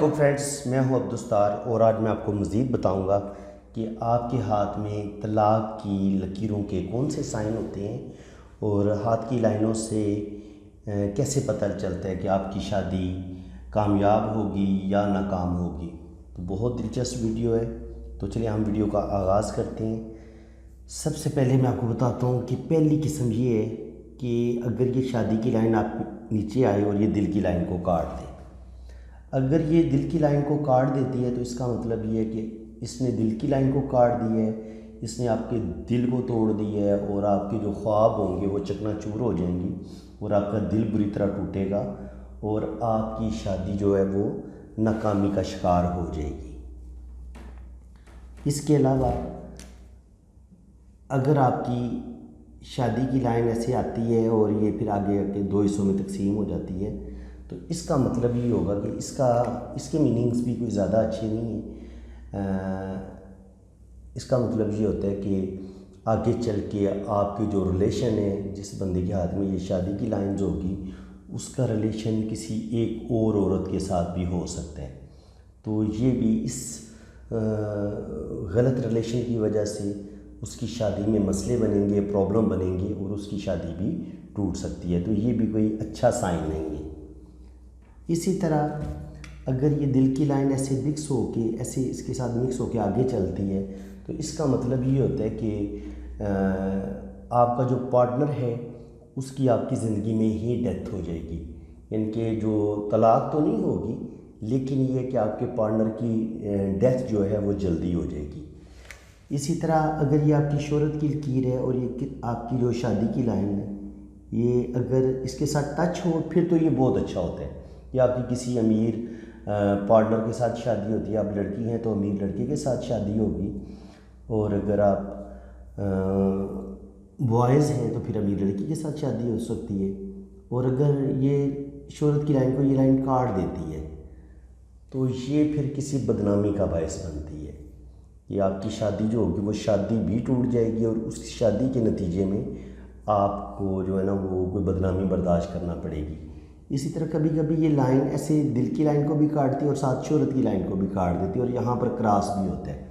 تو فرینڈس، میں ہوں عبدالستار اور آج میں آپ کو مزید بتاؤں گا کہ آپ کے ہاتھ میں طلاق کی لکیروں کے کون سے سائن ہوتے ہیں اور ہاتھ کی لائنوں سے کیسے پتہ چلتا ہے کہ آپ کی شادی کامیاب ہوگی یا ناکام ہوگی۔ تو بہت دلچسپ ویڈیو ہے، تو چلیے ہم ویڈیو کا آغاز کرتے ہیں۔ سب سے پہلے میں آپ کو بتاتا ہوں کہ پہلی قسم یہ ہے کہ اگر یہ شادی کی لائن آپ نیچے آئے اور یہ دل کی لائن کو کاٹ دے۔ اگر یہ دل کی لائن کو کاٹ دیتی ہے تو اس کا مطلب یہ ہے کہ اس نے دل کی لائن کو کاٹ دی ہے، اس نے آپ کے دل کو توڑ دی ہے اور آپ کے جو خواب ہوں گے وہ چکنا چور ہو جائیں گی اور آپ کا دل بری طرح ٹوٹے گا اور آپ کی شادی جو ہے وہ ناکامی کا شکار ہو جائے گی۔ اس کے علاوہ اگر آپ کی شادی کی لائن ایسے آتی ہے اور یہ پھر آگے کے دو حصوں میں تقسیم ہو جاتی ہے تو اس کا مطلب یہ ہوگا کہ اس کے میننگز بھی کوئی زیادہ اچھے نہیں ہیں۔ اس کا مطلب یہ ہوتا ہے کہ آگے چل کے آپ کی جو ریلیشن ہے، جس بندے کے ہاتھ میں یہ شادی کی لائنز ہوگی، اس کا ریلیشن کسی ایک اور عورت کے ساتھ بھی ہو سکتا ہے۔ تو یہ بھی اس غلط ریلیشن کی وجہ سے اس کی شادی میں مسئلے بنیں گے، پرابلم بنیں گے اور اس کی شادی بھی ٹوٹ سکتی ہے۔ تو یہ بھی کوئی اچھا سائن نہیں ہے۔ اسی طرح اگر یہ دل کی لائن ایسے مکس ہو کے اس کے ساتھ مکس ہو کے آگے چلتی ہے تو اس کا مطلب یہ ہوتا ہے کہ آپ کا جو پارٹنر ہے اس کی آپ کی زندگی میں ہی ڈیتھ ہو جائے گی، یعنی کہ جو طلاق تو نہیں ہوگی لیکن یہ کہ آپ کے پارٹنر کی ڈیتھ جو ہے وہ جلدی ہو جائے گی۔ اسی طرح اگر یہ آپ کی شہرت کی لکیر ہے اور یہ آپ کی جو شادی کی لائن ہے، یہ اگر اس کے ساتھ ٹچ ہو پھر تو یہ بہت اچھا ہوتا ہے کہ آپ کی کسی امیر پارٹنر کے ساتھ شادی ہوتی ہے۔ آپ لڑکی ہیں تو امیر لڑکے کے ساتھ شادی ہوگی، اور اگر آپ بوائز ہیں تو پھر امیر لڑکی کے ساتھ شادی ہو سکتی ہے۔ اور اگر یہ شہرت کی لائن کو یہ لائن کاٹ دیتی ہے تو یہ پھر کسی بدنامی کا باعث بنتی ہے کہ آپ کی شادی جو ہوگی وہ شادی بھی ٹوٹ جائے گی اور اس شادی کے نتیجے میں آپ کو جو ہے نا وہ کوئی بدنامی برداشت کرنا پڑے گی۔ اسی طرح کبھی کبھی یہ لائن ایسے دل کی لائن کو بھی کاٹتی ہے اور ساتھ شہرت کی لائن کو بھی کاٹ دیتی ہے اور یہاں پر کراس بھی ہوتا ہے۔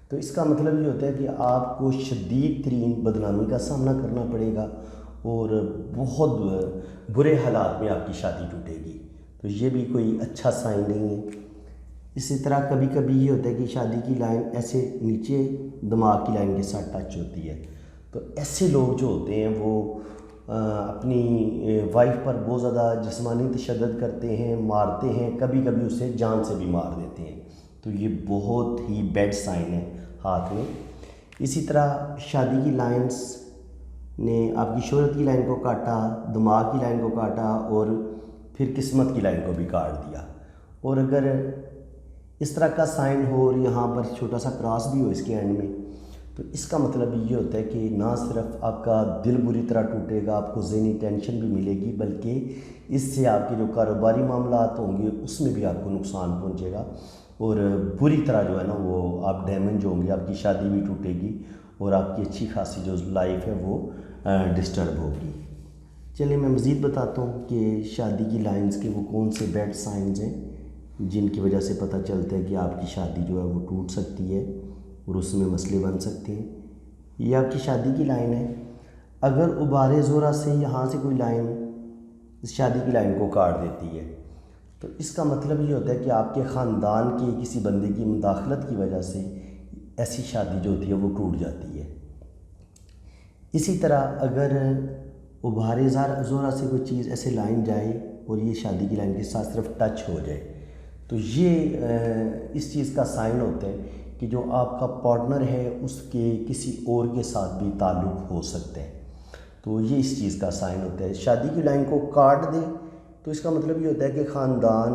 تو اس کا مطلب یہ ہوتا ہے کہ آپ کو شدید ترین بدنامی کا سامنا کرنا پڑے گا اور بہت برے حالات میں آپ کی شادی ٹوٹے گی۔ تو یہ بھی کوئی اچھا سائن نہیں ہے۔ اسی طرح کبھی کبھی یہ ہوتا ہے کہ شادی کی لائن ایسے نیچے دماغ کی لائن کے ساتھ ٹچ ہوتی ہے، تو ایسے لوگ جو ہوتے ہیں وہ اپنی وائف پر بہت زیادہ جسمانی تشدد کرتے ہیں، مارتے ہیں، کبھی کبھی اسے جان سے بھی مار دیتے ہیں۔ تو یہ بہت ہی بیڈ سائن ہے ہاتھ میں۔ اسی طرح شادی کی لائنز نے آپ کی شہرت کی لائن کو کاٹا، دماغ کی لائن کو کاٹا اور پھر قسمت کی لائن کو بھی کاٹ دیا۔ اور اگر اس طرح کا سائن ہو اور یہاں پر چھوٹا سا کراس بھی ہو اس کے اینڈ میں، تو اس کا مطلب یہ ہوتا ہے کہ نہ صرف آپ کا دل بری طرح ٹوٹے گا، آپ کو ذہنی ٹینشن بھی ملے گی، بلکہ اس سے آپ کے جو کاروباری معاملات ہوں گے اس میں بھی آپ کو نقصان پہنچے گا اور بری طرح جو ہے نا وہ آپ ڈیمیج ہوں گے، آپ کی شادی بھی ٹوٹے گی اور آپ کی اچھی خاصی جو لائف ہے وہ ڈسٹرب ہوگی۔ چلیے میں مزید بتاتا ہوں کہ شادی کی لائنز کے وہ کون سے بیڈ سائنز ہیں جن کی وجہ سے پتہ چلتا ہے کہ آپ کی شادی جو ہے وہ ٹوٹ سکتی ہے اور اس میں مسئلے بن سکتے ہیں۔ یہ آپ کی شادی کی لائن ہے، اگر عبارِ زورہ سے یہاں سے کوئی لائن اس شادی کی لائن کو کاٹ دیتی ہے تو اس کا مطلب یہ ہوتا ہے کہ آپ کے خاندان کے کسی بندے کی مداخلت کی وجہ سے ایسی شادی جو ہوتی ہے وہ ٹوٹ جاتی ہے۔ اسی طرح اگر عبارِ زورہ سے کوئی چیز ایسے لائن جائے اور یہ شادی کی لائن کے ساتھ صرف ٹچ ہو جائے تو یہ اس چیز کا سائن ہوتا ہے کہ جو آپ کا پارٹنر ہے اس کے کسی اور کے ساتھ بھی تعلق ہو سکتا ہے۔ تو یہ اس چیز کا سائن ہوتا ہے۔ شادی کی لائن کو کاٹ دے تو اس کا مطلب یہ ہوتا ہے کہ خاندان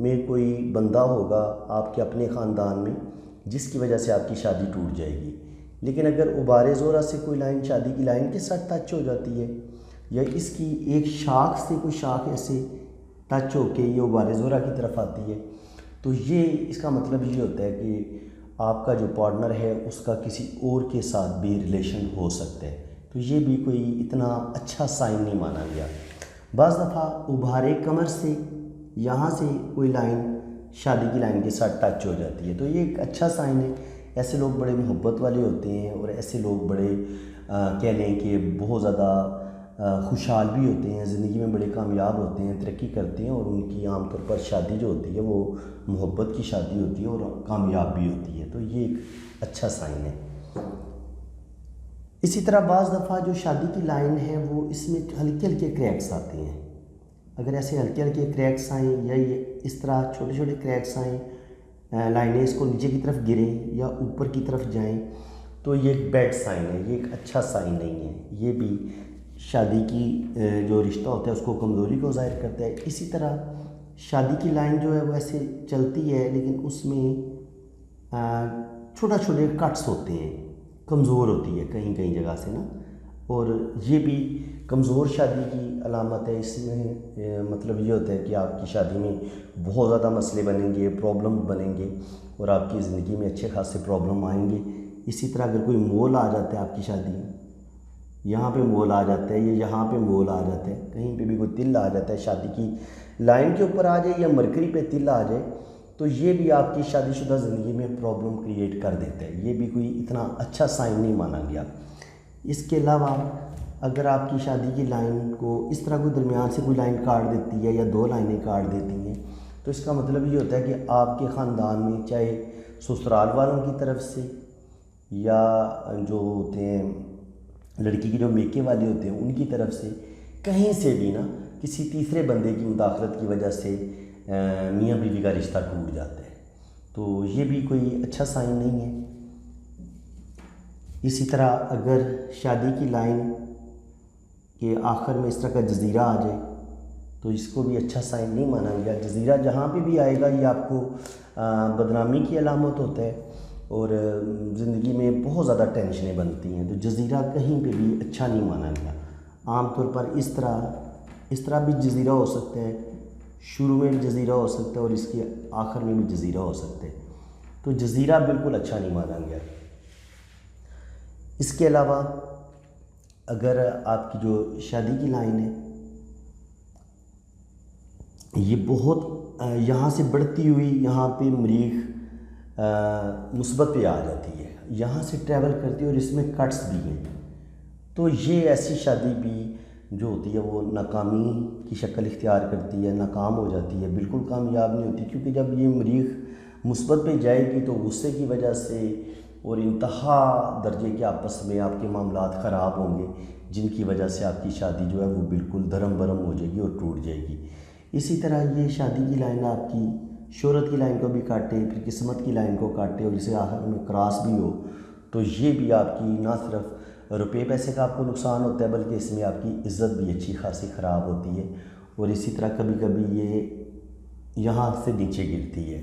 میں کوئی بندہ ہوگا آپ کے اپنے خاندان میں جس کی وجہ سے آپ کی شادی ٹوٹ جائے گی۔ لیکن اگر عبارِ زورہ سے کوئی لائن شادی کی لائن کے ساتھ ٹچ ہو جاتی ہے یا اس کی ایک شاخ سے کوئی شاخ ایسے ٹچ ہو کے یہ عبارِ زورہ کی طرف آتی ہے تو یہ اس کا مطلب یہ ہوتا ہے کہ آپ کا جو پارٹنر ہے اس کا کسی اور کے ساتھ بھی ریلیشن ہو سکتا ہے۔ تو یہ بھی کوئی اتنا اچھا سائن نہیں مانا گیا۔ بعض دفعہ عبارِ کمر سے یہاں سے کوئی لائن شادی کی لائن کے ساتھ ٹچ ہو جاتی ہے، تو یہ ایک اچھا سائن ہے۔ ایسے لوگ بڑے محبت والے ہوتے ہیں، اور ایسے لوگ بڑے کہہ لیں کہ بہت زیادہ خوشحال بھی ہوتے ہیں، زندگی میں بڑے کامیاب ہوتے ہیں، ترقی کرتے ہیں، اور ان کی عام طور پر شادی جو ہوتی ہے وہ محبت کی شادی ہوتی ہے اور کامیاب بھی ہوتی ہے، تو یہ ایک اچھا سائن ہے۔ اسی طرح بعض دفعہ جو شادی کی لائن ہے وہ اس میں ہلکے ہلکے کریکس آتے ہیں۔ اگر ایسے ہلکے ہلکے کریکس آئیں یا یہ اس طرح چھوٹے چھوٹے کریکس آئیں، لائنیں اس کو نیچے کی طرف گریں یا اوپر کی طرف جائیں، تو یہ ایک بیڈ سائن ہے، یہ ایک اچھا سائن نہیں ہے۔ یہ بھی شادی کی جو رشتہ ہوتا ہے اس کو کمزوری کو ظاہر کرتا ہے۔ اسی طرح شادی کی لائن جو ہے وہ ایسے چلتی ہے، لیکن اس میں چھوٹا چھوٹے کٹس ہوتے ہیں، کمزور ہوتی ہے کہیں کہیں جگہ سے نا، اور یہ بھی کمزور شادی کی علامت ہے۔ اس میں مطلب یہ ہوتا ہے کہ آپ کی شادی میں بہت زیادہ مسئلے بنیں گے، پرابلم بنیں گے، اور آپ کی زندگی میں اچھے خاصے پرابلم آئیں گے۔ اسی طرح اگر کوئی مول آ جاتا ہے آپ کی شادی میں، یہاں پہ مول آ جاتا ہے یا یہاں پہ مول آ جاتا ہے، کہیں پہ بھی کوئی تل آ جاتا ہے، شادی کی لائن کے اوپر آ جائے یا مرکری پہ تل آ جائے، تو یہ بھی آپ کی شادی شدہ زندگی میں پرابلم کریٹ کر دیتا ہے۔ یہ بھی کوئی اتنا اچھا سائن نہیں مانا گیا۔ اس کے علاوہ اگر آپ کی شادی کی لائن کو اس طرح کوئی درمیان سے کوئی لائن کاٹ دیتی ہے یا دو لائنیں کاٹ دیتی ہیں، تو اس کا مطلب یہ ہوتا ہے کہ آپ کے خاندان میں چاہے سسرال والوں کی طرف سے یا جو ہوتے ہیں لڑکی کے جو میکے والے ہوتے ہیں ان کی طرف سے، کہیں سے بھی نا کسی تیسرے بندے کی مداخلت کی وجہ سے میاں بیوی کا رشتہ ٹوٹ جاتا ہے، تو یہ بھی کوئی اچھا سائن نہیں ہے۔ اسی طرح اگر شادی کی لائن کے آخر میں اس طرح کا جزیرہ آ جائے تو اس کو بھی اچھا سائن نہیں مانا گیا۔ جزیرہ جہاں پہ بھی آئے گا یہ آپ کو بدنامی کی علامت ہوتا ہے، اور زندگی میں بہت زیادہ ٹینشنیں بنتی ہیں، تو جزیرہ کہیں پہ بھی اچھا نہیں مانا گیا۔ عام طور پر اس طرح بھی جزیرہ ہو سکتا ہے، شروع میں بھی جزیرہ ہو سکتا ہے اور اس کے آخر میں بھی جزیرہ ہو سکتا ہے، تو جزیرہ بالکل اچھا نہیں مانا گیا۔ اس کے علاوہ اگر آپ کی جو شادی کی لائن ہے یہ بہت یہاں سے بڑھتی ہوئی یہاں پہ مریخ مثبت پہ آ جاتی ہے، یہاں سے ٹریول کرتی ہے اور اس میں کٹس بھی ہیں، تو یہ ایسی شادی بھی جو ہوتی ہے وہ ناکامی کی شکل اختیار کرتی ہے، ناکام ہو جاتی ہے، بالکل کامیاب نہیں ہوتی، کیونکہ جب یہ مریخ مثبت پہ جائے گی تو غصے کی وجہ سے اور انتہا درجے کے آپس میں آپ کے معاملات خراب ہوں گے، جن کی وجہ سے آپ کی شادی جو ہے وہ بالکل دھرم برم ہو جائے گی اور ٹوٹ جائے گی۔ اسی طرح یہ شادی کی لائن آپ کی شہرت کی لائن کو بھی کاٹے، پھر قسمت کی لائن کو کاٹے اور اسے آخر میں کراس بھی ہو، تو یہ بھی آپ کی نہ صرف روپے پیسے کا آپ کو نقصان ہوتا ہے بلکہ اس میں آپ کی عزت بھی اچھی خاصی خراب ہوتی ہے، اور اسی طرح کبھی کبھی یہ یہاں سے نیچے گرتی ہے،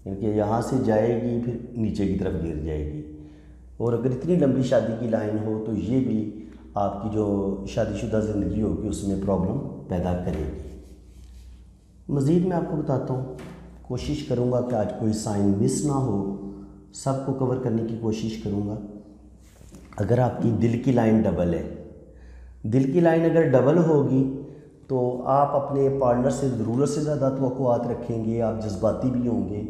کیونکہ یہاں سے جائے گی پھر نیچے کی طرف گر جائے گی، اور اگر اتنی لمبی شادی کی لائن ہو تو یہ بھی آپ کی جو شادی شدہ زندگی ہوگی اس میں پرابلم پیدا کرے گی۔ مزید میں آپ کو بتاتا ہوں، کوشش کروں گا کہ آج کوئی سائن مس نہ ہو، سب کو کور کرنے کی کوشش کروں گا۔ اگر آپ کی دل کی لائن ڈبل ہے، دل کی لائن اگر ڈبل ہوگی تو آپ اپنے پارٹنر سے ضرورت سے زیادہ توقعات رکھیں گے، آپ جذباتی بھی ہوں گے،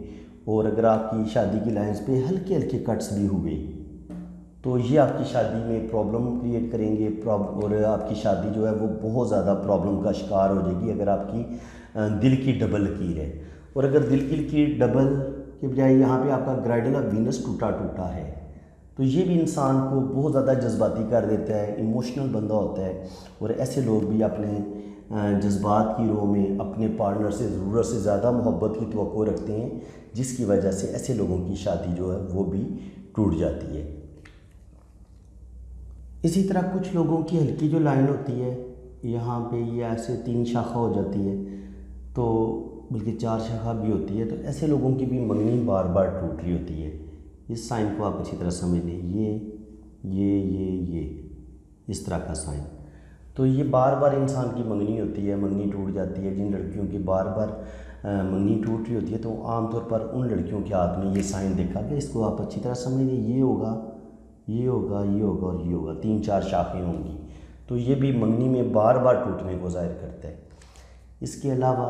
اور اگر آپ کی شادی کی لائنز پہ ہلکے ہلکے کٹس بھی ہوئے تو یہ آپ کی شادی میں پرابلم کریٹ کریں گے، اور آپ کی شادی جو ہے وہ بہت زیادہ پرابلم کا شکار ہو جائے گی اگر آپ کی دل کی ڈبل لکیر ہے۔ اور اگر دل کی لکیر ڈبل کے بجائے یہاں پہ آپ کا گرائیڈل آف وینس ٹوٹا ہے تو یہ بھی انسان کو بہت زیادہ جذباتی کر دیتا ہے، ایموشنل بندہ ہوتا ہے، اور ایسے لوگ بھی اپنے جذبات کی رو میں اپنے پارٹنر سے ضرورت سے زیادہ محبت کی توقع رکھتے ہیں، جس کی وجہ سے ایسے لوگوں کی شادی جو ہے وہ بھی ٹوٹ جاتی ہے۔ اسی طرح کچھ لوگوں کی ہلکی جو لائن ہوتی ہے یہاں پہ یہ ایسے 3 شاخہ ہو جاتی ہے، تو بلکہ 4 شاخہ بھی ہوتی ہے، تو ایسے لوگوں کی بھی منگنی بار بار ٹوٹ رہی ہوتی ہے۔ اس سائن کو آپ اچھی طرح سمجھ لیں، یہ اس طرح کا سائن، تو یہ بار بار انسان کی منگنی ہوتی ہے، منگنی ٹوٹ جاتی ہے۔ جن لڑکیوں کی بار بار منگنی ٹوٹ رہی ہوتی ہے تو عام طور پر ان لڑکیوں کے ہاتھ میں یہ سائن دیکھا گیا، اس کو آپ اچھی طرح سمجھ لیں، یہ ہوگا اور یہ ہوگا، 3-4 شاخیں ہوں گی، تو یہ بھی منگنی میں بار بار ٹوٹنے کو ظاہر کرتا ہے۔ اس کے علاوہ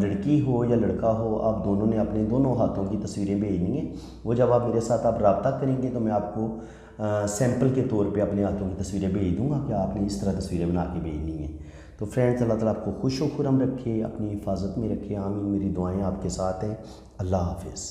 لڑکی ہو یا لڑکا ہو، آپ دونوں نے اپنے دونوں ہاتھوں کی تصویریں بھیجنی ہیں۔ وہ جب آپ میرے ساتھ آپ رابطہ کریں گے تو میں آپ کو سیمپل کے طور پہ اپنے ہاتھوں کی تصویریں بھیج دوں گا کہ آپ نے اس طرح تصویریں بنا کے بھیجنی ہیں۔ تو فرینڈز، اللہ تعالیٰ آپ کو خوش و خرم رکھے، اپنی حفاظت میں رکھے، آمین۔ میری دعائیں آپ کے ساتھ ہیں۔ اللہ حافظ۔